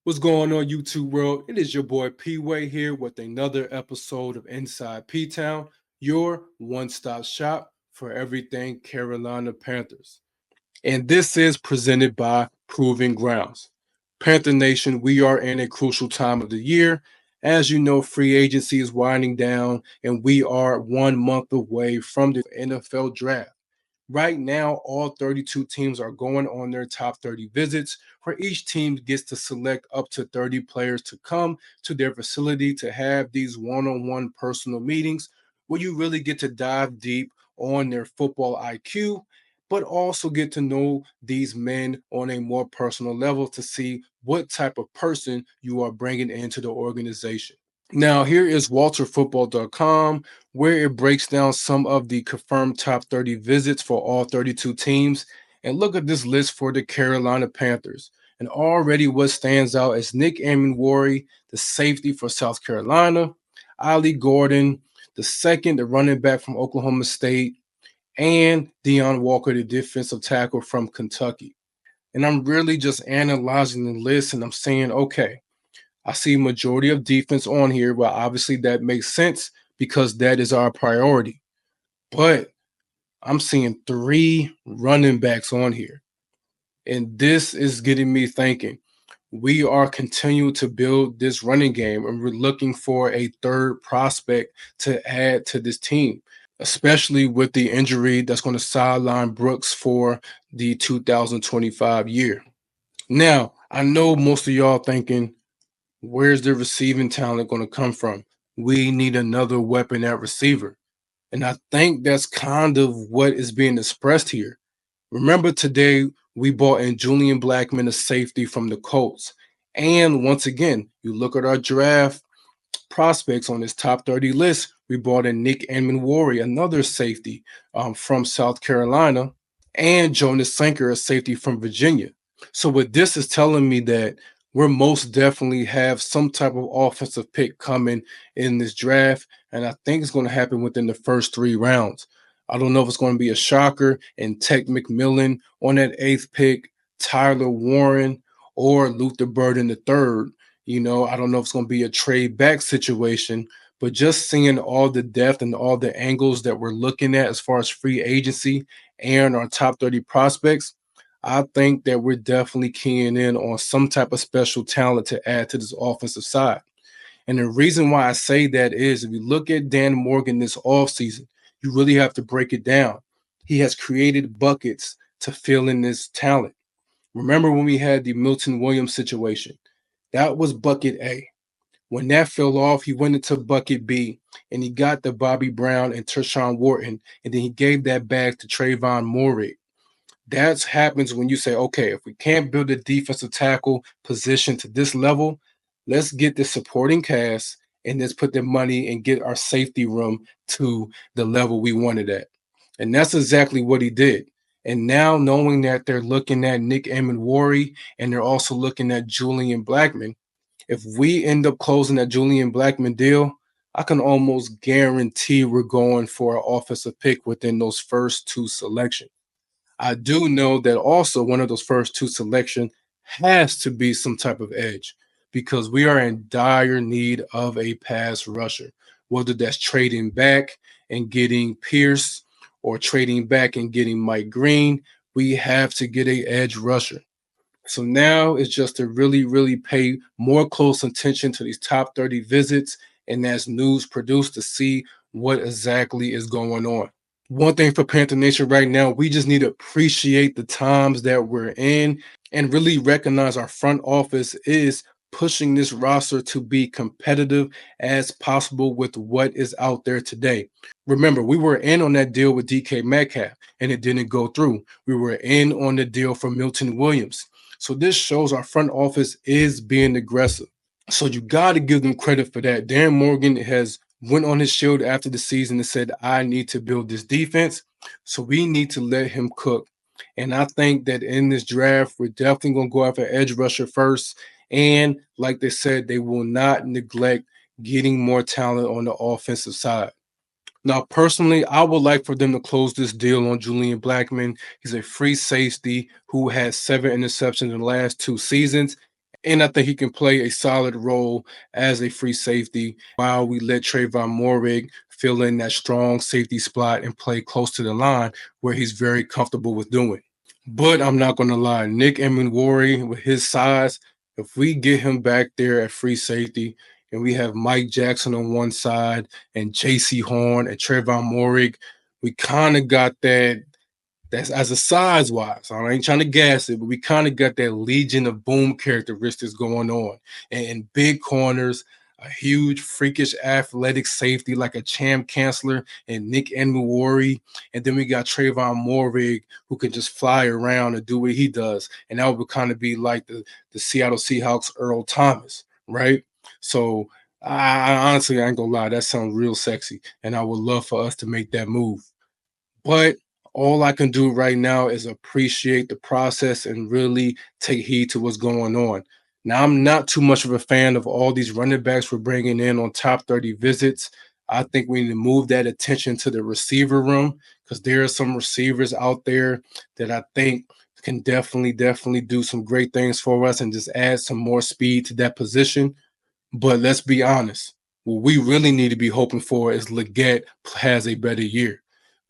What's going on, YouTube world? It is your boy P Way here with another episode of Inside P Town, your one stop shop for everything Carolina Panthers. And this is presented by Proving Grounds. Panther Nation, we are in a crucial time of the year. As you know, free agency is winding down, and we are 1 month away from the NFL draft. Right now, all 32 teams are going on their top 30 visits, where each team gets to select up to 30 players to come to their facility to have these one on one personal meetings where you really get to dive deep on their football IQ, but also get to know these men on a more personal level to see what type of person you are bringing into the organization. Now, here is WalterFootball.com, where it breaks down some of the confirmed top 30 visits for all 32 teams. And look at this list for the Carolina Panthers. And already what stands out is Nick Amenwari, the safety for South Carolina, Ali Gordon, the second, the running back from Oklahoma State, and Deion Walker, the defensive tackle from Kentucky. And I'm really just analyzing the list and I'm saying, okay, I see majority of defense on here, but obviously that makes sense because that is our priority. But I'm seeing three running backs on here. And this is getting me thinking. We are continuing to build this running game and we're looking for a third prospect to add to this team, especially with the injury that's going to sideline Brooks for the 2025 year. Now, I know most of y'all thinking, where's the receiving talent going to come from? We need another weapon at receiver. And I think that's kind of what is being expressed here. Remember today, we bought in Julian Blackman, a safety from the Colts. And once again, you look at our draft prospects on this top 30 list, we brought in Nick Amenwari, another safety from South Carolina, and Jonas Sanker, a safety from Virginia. So what this is telling me that we're most definitely have some type of offensive pick coming in this draft, and I think it's going to happen within the first 3 rounds. I don't know if it's going to be a shocker and Tech McMillan on that eighth pick, Tyler Warren, or Luther Burden the third. I don't know if it's going to be a trade back situation, but just seeing all the depth and all the angles that we're looking at as far as free agency and our top 30 prospects, I think that we're definitely keying in on some type of special talent to add to this offensive side. And the reason why I say that is if you look at Dan Morgan this offseason, you really have to break it down. He has created buckets to fill in this talent. Remember when we had the Milton Williams situation? That was bucket A. When that fell off, he went into bucket B and he got the Bobby Brown and Tershawn Wharton, and then he gave that bag to Trayvon Moore. That happens when you say, okay, if we can't build a defensive tackle position to this level, let's get the supporting cast and let's put the money and get our safety room to the level we wanted at. And that's exactly what he did. And now knowing that they're looking at Nick Amenwari and they're also looking at Julian Blackman, if we end up closing that Julian Blackman deal, I can almost guarantee we're going for an offensive pick within those first two selections. I do know that also one of those first two selections has to be some type of edge because we are in dire need of a pass rusher, whether that's trading back and getting Pierce or trading back and getting Mike Green. We have to get a edge rusher. So now it's just to really, really pay more close attention to these top 30 visits and as news produced to see what exactly is going on. One thing for Panther Nation right now, we just need to appreciate the times that we're in and really recognize our front office is pushing this roster to be competitive as possible with what is out there today. Remember, we were in on that deal with DK Metcalf and it didn't go through. We were in on the deal for Milton Williams. So this shows our front office is being aggressive. So you got to give them credit for that. Dan Morgan has went on his shield after the season and said, I need to build this defense. So we need to let him cook. And I think that in this draft, we're definitely going to go after edge rusher first. And like they said, they will not neglect getting more talent on the offensive side. Now, personally, I would like for them to close this deal on Julian Blackman. He's a free safety who has 7 interceptions in the last 2 seasons. And I think he can play a solid role as a free safety while we let Trayvon Morig fill in that strong safety spot and play close to the line where he's very comfortable with doing. But I'm not going to lie, Nick Emenwari, with his size, if we get him back there at free safety and we have Mike Jackson on one side and J.C. Horn and Trayvon Morig, we kind of got that. That's as a size wise. I ain't trying to gas it, but we kind of got that Legion of Boom characteristics going on. And big corners, a huge, freakish, athletic safety like a Cham Chancellor and Nick Enwari. And then we got Trayvon Morig, who can just fly around and do what he does. And that would kind of be like the Seattle Seahawks Earl Thomas, right? So I honestly, I ain't gonna lie, that sounds real sexy. And I would love for us to make that move. But all I can do right now is appreciate the process and really take heed to what's going on. Now, I'm not too much of a fan of all these running backs we're bringing in on top 30 visits. I think we need to move that attention to the receiver room because there are some receivers out there that I think can definitely do some great things for us and just add some more speed to that position. But let's be honest, what we really need to be hoping for is Leggett has a better year.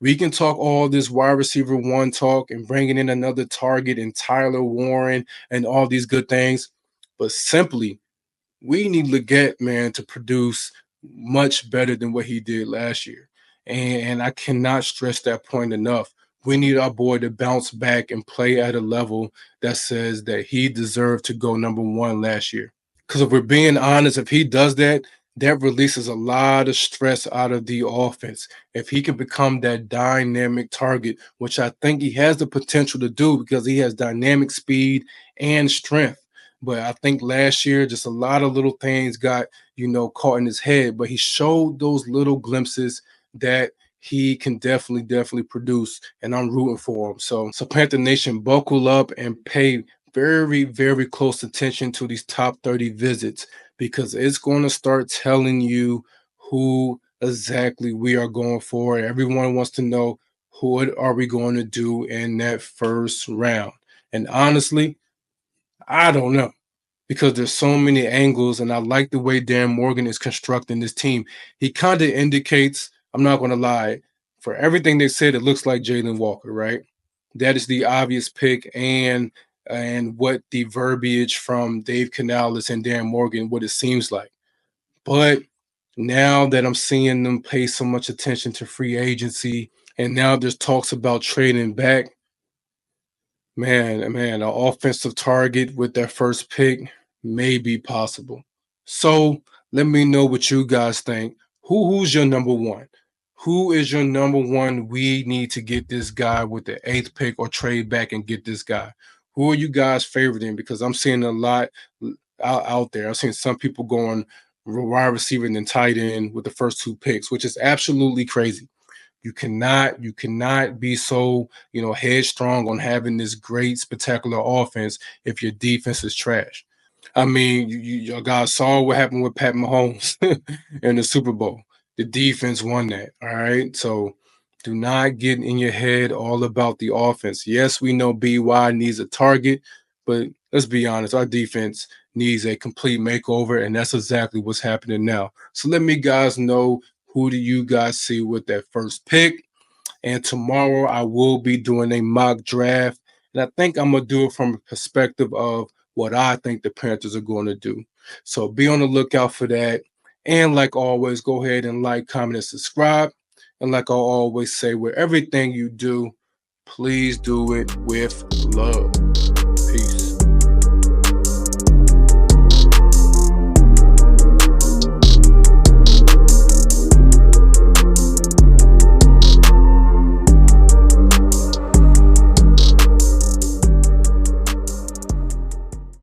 We can talk all this wide receiver one talk and bringing in another target and Tyler Warren and all these good things, but simply we need Leggett, man, to produce much better than what he did last year. And I cannot stress that point enough. We need our boy to bounce back and play at a level that says that he deserved to go number one last year. Because if we're being honest, if he does that, that releases a lot of stress out of the offense. If he can become that dynamic target, which I think he has the potential to do because he has dynamic speed and strength. But I think last year, just a lot of little things got, caught in his head. But he showed those little glimpses that he can definitely produce. And I'm rooting for him. So Panther Nation, buckle up and pay very close attention to these top 30 visits because it's going to start telling you who exactly we are going for. Everyone wants to know what are we going to do in that first round. And honestly, I don't know because there's so many angles, and I like the way Dan Morgan is constructing this team. He kind of indicates, I'm not going to lie, for everything they said, it looks like Jalen Walker, right? That is the obvious pick, and what the verbiage from Dave Canales and Dan Morgan, what it seems like. But now that I'm seeing them pay so much attention to free agency, and now there's talks about trading back, man, an offensive target with that first pick may be possible. So let me know what you guys think. Who's your number one? Who is your number one? We need to get this guy with the eighth pick or trade back and get this guy. Who are you guys favoriting? Because I'm seeing a lot out there. I've seen some people going wide receiver and then tight end with the first two picks, which is absolutely crazy. You cannot be so, headstrong on having this great spectacular offense if your defense is trash. I mean, you guys saw what happened with Pat Mahomes in the Super Bowl. The defense won that. All right. So do not get in your head all about the offense. Yes, we know BY needs a target, but let's be honest, our defense needs a complete makeover, and that's exactly what's happening now. So let me guys know, who do you guys see with that first pick? And tomorrow I will be doing a mock draft. And I think I'm going to do it from a perspective of what I think the Panthers are going to do. So be on the lookout for that. And like always, go ahead and like, comment, and subscribe. And like I always say, with everything you do, please do it with love. Peace.